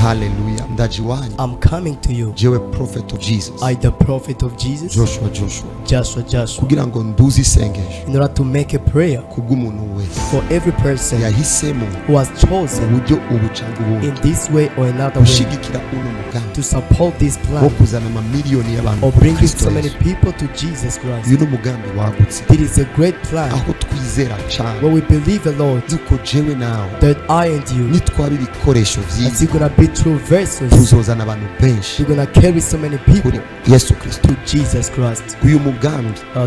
Hallelujah. Ndaji wanyu. I'm coming to you. Jewe prophet of Jesus. I the prophet of Jesus. Joshua. Kugira ngo nduzi sengesho. In order to make a prayer Kubw'umuntu wese. for every person Yahisemo. who has chosen Uburyo ubucanga ubundi. in this way or another way Gushigikira uno mugambi. to support this Wo plan kuzana amamiliyoni y'abantu. or bringing so many people to Jesus Christ. Uyu ni umugambi wagutse. It is a great plan Aho twizera cyane. where we believe the Lord Yuko jewe nawe. that I and you Nitwaba ibikoresho that vyiza. we're gonna be true vessels. Tuzozana abantu benshi. We're gonna carry so many people Kuri Yesu Kristo. to Jesus Christ. Uyu mugambi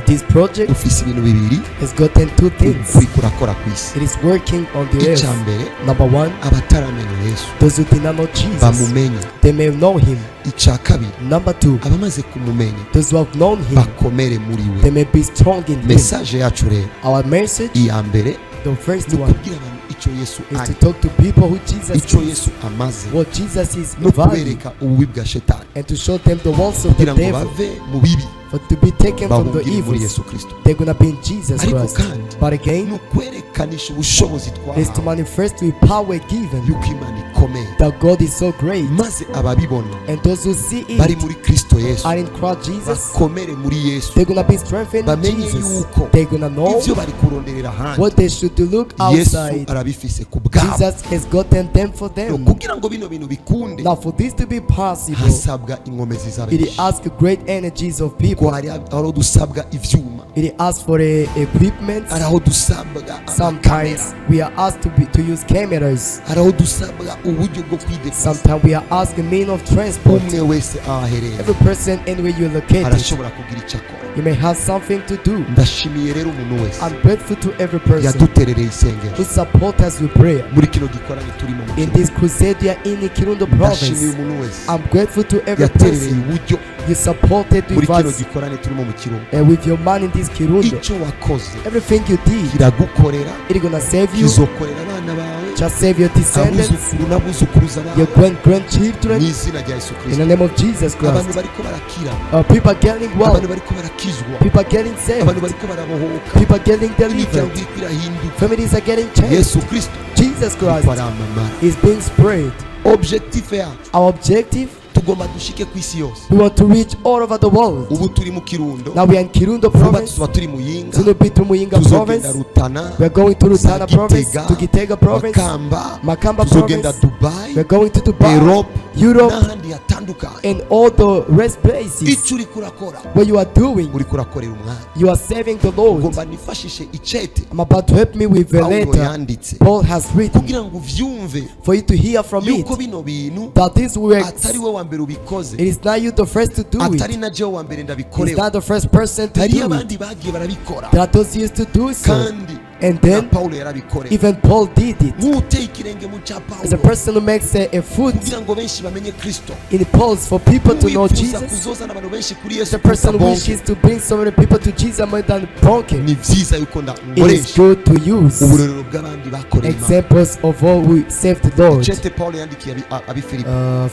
This project ufise ibintu bibiri. has gotten two things. Uri kurakora kw'isi. It is working on the earth. Icyambere. Number one, Abataramenya Yesu. those who did not know Jesus, Bamumenye. they may know him. Icya kabiri. Number two, Abamaze kumumenya. those who have known him, Bakomere muri they we. may be strong in him. Message yacu rero. Our message, Iya mbere. the first Ni one, ukubwira abantu icyo Yesu is to ari. talk to people who Jesus Icyo is, Yesu amaze. what Jesus is No value, kubereka ububi bwa shetani. and to show them the walls of the Kugira ngo devil, bave mu bibi. for to be taken from the Bahungire muri evils. Yesu Kristo. They're gonna be in Jesus Ariko Christ. kandi, But again, ni ukwerekanisha ubushobozi is to twahawe. manifest with power given Yuko Imana ikomeye. that God is so great, Maze ababibona and those who see bari it muri Kristo Yesu. are in Christ Jesus. Bakomere muri Yesu. They're gonna be strengthened in Bamenye Jesus. yuko They're gonna know ivyo bari kuronderera ahandi. what they should do. Look Yesu outside. arabifise ku bwabo. Jesus has gotten them for them. Kugira ngo bino bintu bikunde Now, for this to be possible, hasabwa inkomezi it z'abenshi. asks great energies of Ko people. hari aho dusabwa ivyuma. It asks for equipment. Hari aho dusabwa Sometimes amakamera. we are asked to use cameras. Hari aho dusabwa uburyo bwo kwidekoza. Sometimes we are asked a mean of transport. Umwe wese ahaherera Every person anywhere you're located, arashobora kugira icyo akora. you may have something to do. Ndashimiye rero umuntu wese I'm grateful to every person yaduterereye isengesho who support us with prayer. muri kino gikorane turimo mu In Kirundo. this crusade, we are in Kirundo Ndashimiye province. umuntu wese I'm grateful to every yaterereye person uburyo you supported muri with kino us gikorane turimo mu Kirundo. and with your man in this Kirundo. Icyo wakoze Everything you did, kiragukorera, it's gonna save you, kizokorera abana bawe, just save your descendants, abuzukuru n'abuzukuruza your bawe grandchildren, mu izina rya Yesu in Kristo. the name of Jesus Abantu Christ. bariko barakira, People are getting well, abantu bariko barakizwa, people are getting saved, abantu bariko barabohoka, people are getting imiryango delivered, iriko irahinduka. families are getting changed. Yesu Kristo Jesus ariko Christ aramamara. is being spread. Objectif yacu Our objective, tugomba dushike ku isi yose. we want to reach all over the world. Ubu turi mu Kirundo, Now we are in Kirundo vuba province, tuba turi Muyinga, soon to be to Muyinga tuzogenda province. Rutana, We are going to Rutana province, Gitega, to Gitega province, Makamba, Makamba tuzogenda province. Dubai, We are going to Dubai, Europe, Europe, n'ahandi hatandukanye. and all the rest places Icyo uri kurakora, where you are doing. uri kurakorera umwanya. You are serving the Lord. Ugomba nifashishe icete I'm about to help me with the Paulo letter yanditse Paul has written kugira ngo uvyumve for you to hear from it yuko bino bintu that these works, atari we wa mbere ubikoze, it is not you the first to do atari it. na jewe wa mbere It's ndabikorewe. not the first person to Hari do it. abandi bagiye barabikora There are those used to do so. kandi And na then Paulo yarabikorewe. even Paul did it. Nk'uteye ikirenge mu cya As a Paulo person who makes a foot kugira ngo benshi bamenye Kristo. in Paul's for people to know Wifuza Jesus. kuzozana abantu benshi kuri The Yesu person who kuruta wishes to bring so many people to Jesus more than broken. ni vyiza yuko It is nkoresha good to use uburorero bw'abandi bakoreye Imana. examples of all who saved the Lord. Icete Paulo yandikiye Abifilipi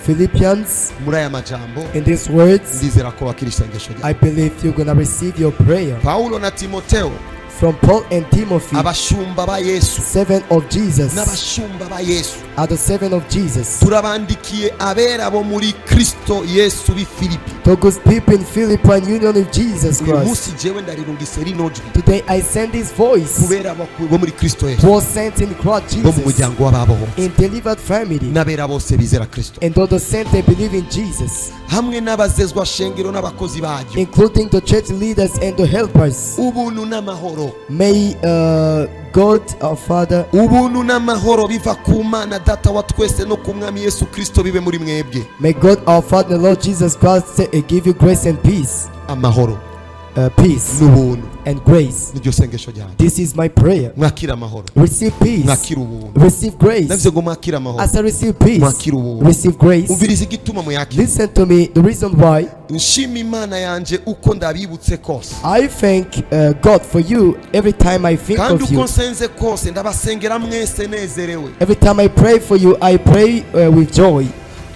Philippians, muri aya majambo in these words, ndizera ko bakira isengesho ryawe. I believe you're gonna receive your prayer. Paulo na Timoteo From Paul and Timothy, abashumba ba Yesu servant of Jesus, n'abashumba ba Yesu are the servant of Jesus. turabandikiye abera bo muri Kristo Yesu b'i Filipi. To God's people in Philippi and union of Jesus Uyu Christ. munsi jewe ndarirungise rino jwi Today I send this voice kubera bo muri Kristo Yesu who was sent in Christ bo mu Jesus, muryango w'ababohowe in delivered family, n'abera bose bizera Kristo and all the saints they believe in Jesus, hamwe n'abazezwa shengero n'abakozi baryo. including the church leaders and the helpers. Ubuntu n'amahoro, May God our Father, ubuntu n'amahoro biva ku Mana Data wa twese no ku Mwami Yesu Kristo bibe muri mwebwe. may God our Father, the Lord Jesus Christ, give you grace and peace. Amahoro Peace n'ubuntu and grace. niryo sengesho ryanjye. This is my prayer. Mwakira amahoro, Receive peace. mwakira ubuntu. Receive grace. Navuze ngo mwakira amahoro, As I receive peace, mwakira ubuntu. receive grace. Umviriza igituma muyakira. Listen to me. The reason why Nshima Imana yanje uko ndabibutse kose, I thank God for you every time I think kandi of uko you. nsenze kose ndabasengera mwese nezerewe, Every time I pray for you, I pray with joy.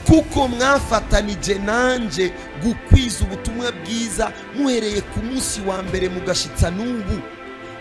kuko mwafatanije nanje gukwiza ubutumwa bwiza muhereye ku munsi wa mbere mugashitsa n'ubu.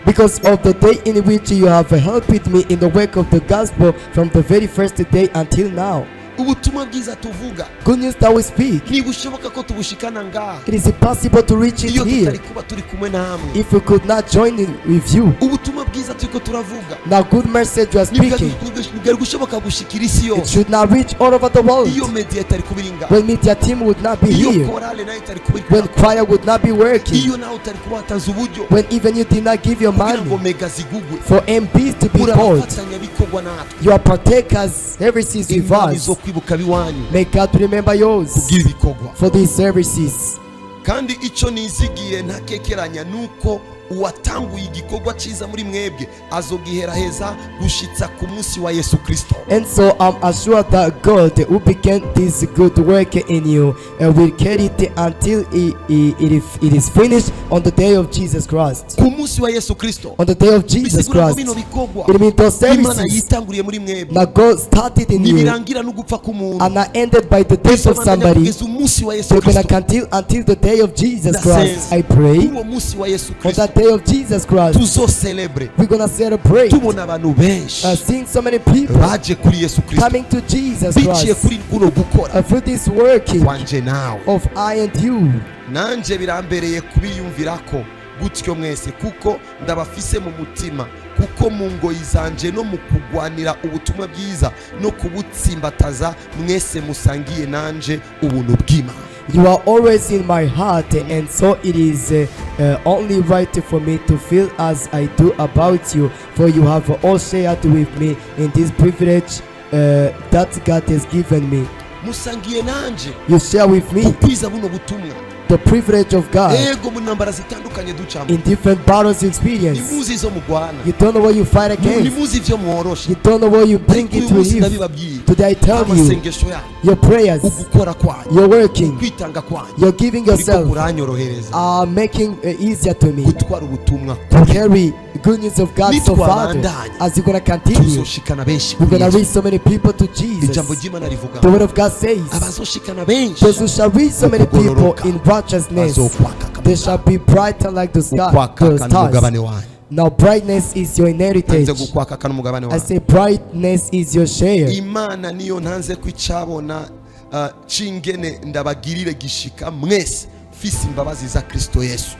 Because of the day in which you have helped me in the work of the gospel from the very first day until now. ubutumwa bwiza tuvuga good news that we speak, niba ushoboka ko tubushikana ngaha it is impossible to reach it iyo here tutari kuba turi kumwe namwe. if we could not join in with you. Ubutumwa bwiza turiko turavuga Now, good message you are speaking, nibwari gushoboka gushikira isi it yose should not reach all over the world. iyo media itari kubiri ngaha, When media team would not be iyo here, korale nayo itari kubiri when ngaha, choir would not be working, iyo nawe utari kubatanza uburyo when even you did not give your kugira ngo money mega zigugwe, for MPs to be bought. murabafatanya bikorwa natwe. You are partakers services with Imana us. izo kwibuka biwanyu May God remember yours kugira ibikorwa. for these services. Kandi ico nizigiye ntakekeranya nuko uwatanguye igikorwa ciza muri mwebwe azogiheraheza gushitsa ku munsi wa Yesu Kristo. And so I'm assured that God who began this good work in you will carry it until it is finished on the day of Jesus Christ. Ku munsi wa Yesu Kristo. On the day of Jesus Bisigura ko Christ. bino bikorwa It means those Imana services yitanguriye muri mwebwe that God started in you nibirangira no gupfa k'umuntu and are ended by the death of somebody. kugeza umunsi wa Yesu We're gonna Kristo. continue until the day of Jesus Christ. Ndasenze I pray uwo munsi wa Yesu on Kristo that day of Jesus Christ. tuzo celebrate We're gonna celebrate tubona abantu benshi seeing so many people baje kuri Yesu Kristo coming to Jesus biciye Christ kuri kuno gukora through this working kwanje nawe. of I and you. Nanje birambereye kubiyumvirako gutyo mwese kuko ndabafise mu mutima, kuko mu ngoyi zanje no mu kugwanira ubutumwa bwiza no kubutsimbataza mwese musangiye nanje ubuntu bw'Imana. You are always in my heart, and so it is only right for me to feel as I do about you, for you have all shared with me in this privilege that God has given me. Musangiye nanje You share with me kukwiza buno butumwa the privilege of God ego mu ntambara zitandukanye ducamo. in different battles you experience. Nimuzi izo mugwana, You don't know what you fight against. nimuzi ivyo mworoshe. You don't know what you bring Ariko uyu into munsi life. ndabibabwiye, Today I tell you, amasengesho yanyu, your prayers, ugukora kwanyu, your working, kwitanga kwanyu you're giving kuriko yourself kuranyorohereza are making easier to me gutwara ubutumwa to carry good news of God so far. As you're gonna continue, tuzoshikana benshi we're gonna kuri reach so many people to ijambo Jesus. ry'Imana rivuga The word of God says, abazoshikana benshi those who shall reach so many people in righteousness, bazokwaka they shall be brighter like the sky, ukwaka the kana umugabane stars. wanyu. Now brightness is your Ntanze heritage. gukwaka kana umugabane I wanyu. say brightness is your share. Imana niyo ntanze kwicabona cingene ndabagirire gishika mwese fisi imbabazi za Kristo Yesu.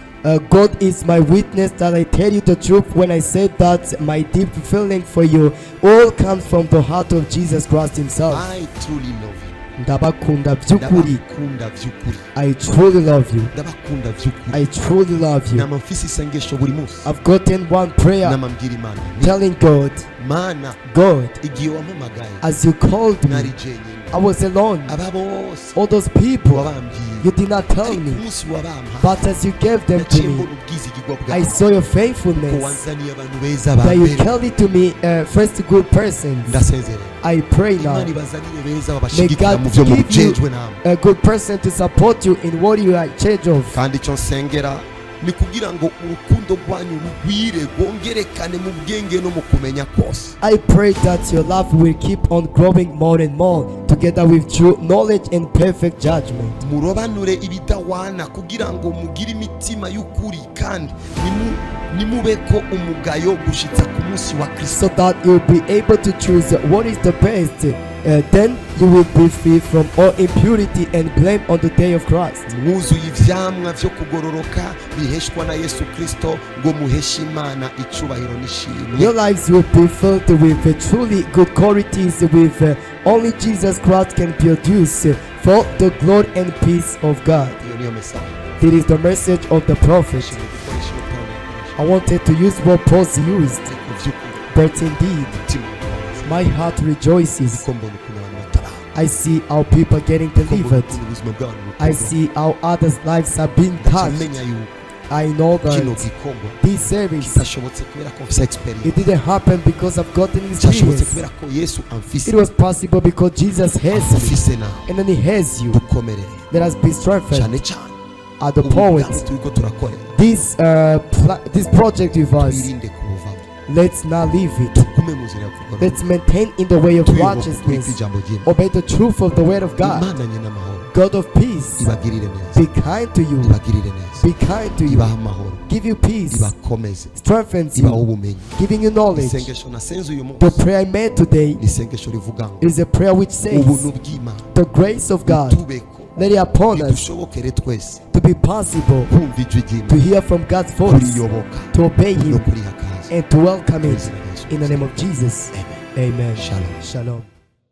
God is my witness that I tell you the truth when I say that my deep feeling for you all comes from the heart of Jesus Christ himself. I truly love you. Ndabakunda by'ukuri. Ndabakunda vy'ukuri. I truly love you. Ndabakunda vy'ukuri. I truly love you. Nama mfise isengesho buri munsi. I've gotten one prayer Nama mbwira Imana. telling God, Mana God, igihe wampamagaye as you called me, nari jenyine. I was alone. Aba bose All those people, wabambwiye. you did not tell Ariko me, umunsi wabampa. but as you gave them to Naciye me, mbona ubwizigirwa I bwawe. saw your Ko faithfulness, wanzaniye abantu beza that you bambere. carried to me first good persons. Ndasezerera. I pray now, Imana ibazanire beza may babashigikira mu God vyo give you mujejwe namwe. a good person to support you in what you are in charge of. Kandi icyo nsengera ni kugira ngo urukundo rwanyu rugwire rwongerekane mu bwenge no mu kumenya kose. I pray that your love will keep on growing more and more, together with true knowledge and perfect judgment. Murobanure ibidawana kugira ngo mugire imitima y'ukuri kandi nimubeko umugayo gushitsa ku munsi wa Kristo. So that you'll be able to choose what is the best. Then you will be free from all impurity and blame on the day of Christ. Mwuzuye ivyamwa vyo kugororoka biheshwa na Yesu Kristo ngo muheshe Imana icubahiro n'ishimwe. Your lives will be filled with truly good qualities with only Jesus Christ can produce for the glory and peace of God. Iyo niyo message. It is the message of the prophet. I wanted to use what Paul used, but indeed my heart rejoices. I see how people are getting delivered. I see how others' lives are being touched. I know that this service, it didn't happen because I've gotten experience. It was possible because Jesus has me, and then he has you. Let us be strengthened at the point. This project with us, let's not leave it. Let's maintain in the way of righteousness. Obey the truth of the word of God. God of peace, ibagirire neza, be kind to you, ibagirire neza, be kind to you, ibaha amahoro, give you peace, ibakomeze, strengthens ibaha you, ubumenyi. giving you knowledge. Isengesho nasenze uyu The munsi prayer I made today ni isengesho rivuga ngo is a prayer which says, ubuntu bw'Imana the grace of God, tubeko let it upon us bidushobokere twese to be possible kumva ijwi to ry'Imana, hear from God's voice, kuriyoboka to obey no Him, kurihakaza. and to welcome Him Mu izina rya Yesu in the Kristo. name of Jesus. Amen. Amen. Shalom. Shalom.